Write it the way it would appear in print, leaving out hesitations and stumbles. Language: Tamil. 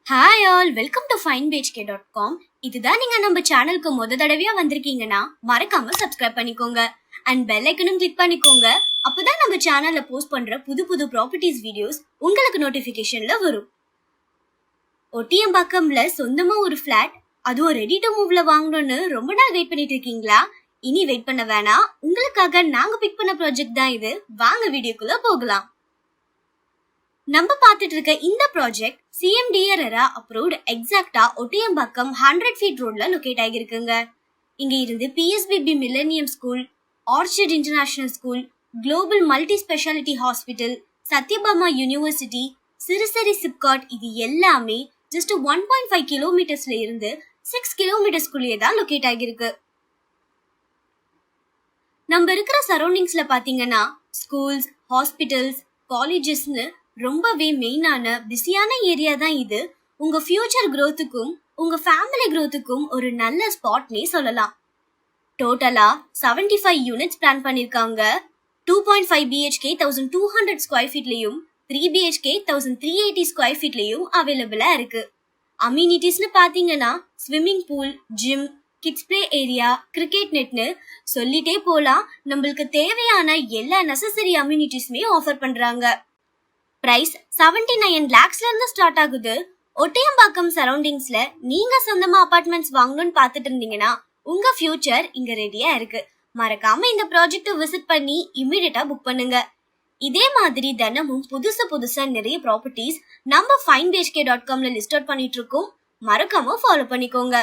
Hi all, welcome to finebhk.com. இதுதான் நீங்க நம்ம சேனலுக்கு தடவையா வந்திருக்கீங்கன்னா மறக்காம சப்ஸ்கிரைப் பண்ணிக்கோங்க அண்ட் பெல் ஐக்கனும் கிளிக் பண்ணிக்கோங்க. அப்பதான் நம்ம சேனல்ல போஸ்ட் பண்ற புது புது ப்ராப்பர்ட்டிஸ் வீடியோஸ் உங்களுக்கு நோட்டிபிகேஷன்ல வரும். ஒட்டியம்பாக்கம்ல சொந்தமா ஒரு ஃபிளாட், அதுவும் ரெடி டு மூவ்ல வாங்கணும்னு ரொம்ப நாள் வெயிட் பண்ணிட்டு இருக்கீங்களா? இனி வெயிட் பண்ண வேணாம், உங்களுக்காக நாங்க பிக் பண்ண ப்ராஜெக்ட் தான் இது. வாங்க வீடியோக்குள்ள போகலாம். நம்ம பார்த்துட்டு இருக்க இந்த ப்ராஜெக்ட் CMDA RERA அப்ரூவ்ட், எக்ஸாக்டா ஒட்டியம்பாக்கம் 100 feet ரோட்ல லொகேட் ஆகிருக்குங்க. இங்க இருந்து PSBB Millennium School, Orchid International School, Global Multi Speciality Hospital, Sathyabama University, Siruseri SIPCOT, இது எல்லாமே ஜஸ்ட் 1.5 கிலோமீட்டர்ஸ்ல இருந்து 6 கிலோமீட்டர்ஸ்குள்ளேயே தான் லொகேட் ஆகிருக்கு. நம்ம இருக்கிற சரௌண்டிங்ஸ்ல பாத்தீங்கன்னா ஸ்கூல்ஸ், ஹாஸ்பிட்டல்ஸ், காலேஜஸ்னு ரொம்பவே மெயினான பிஸியான ஏரியா தான் இது. உங்க ஃபியூச்சர் growthக்கும் உங்க ஃபேமிலி growthக்கும் ஒரு நல்ல ஸ்பாட்னே சொல்லலாம். டோட்டலா 75 யூனிட்ஸ் பிளான் பண்ணிருக்காங்க. 2.5 BHK 1200 ஸ்கொயர் ஃபீட்லயும் 3 BHK 1380 ஸ்கொயர் ஃபீட்லயும் அவைலபிளா இருக்கு. அம்யூனிட்டிஸ்னு பாத்தீங்கன்னா swimming pool, gym, kids play area, cricket நெட்னு சொல்லிட்டே போலாம். நம்மளுக்கு தேவையான எல்லா நெசசரி அம்யூனிட்டிஸ்மே ஆஃபர் பண்றாங்க. பிரைஸ் 79 lakhsல இருந்து ஸ்டார்ட் ஆகுது. ஒட்டியம்பாக்கம் சரௌண்டிங்ஸ்ல நீங்க சொந்தமா அபார்ட்மெண்ட்ஸ் வாங்கணும்னு பாத்துட்டு இருந்தீங்கன்னா உங்க ஃபியூச்சர் இங்க ரெடியா இருக்கு. மறக்காம இந்த ப்ராஜெக்ட் விசிட் பண்ணி இமிடியேட்டா புக் பண்ணுங்க. இதே மாதிரி தினமும் புதுசா நிறைய ப்ராப்பர்ட்டிஸ் நம்ம finebhk.comல லிஸ்ட் அவுட் பண்ணிட்டு இருக்கோம். மறக்காம ஃபாலோ பண்ணிக்கோங்க.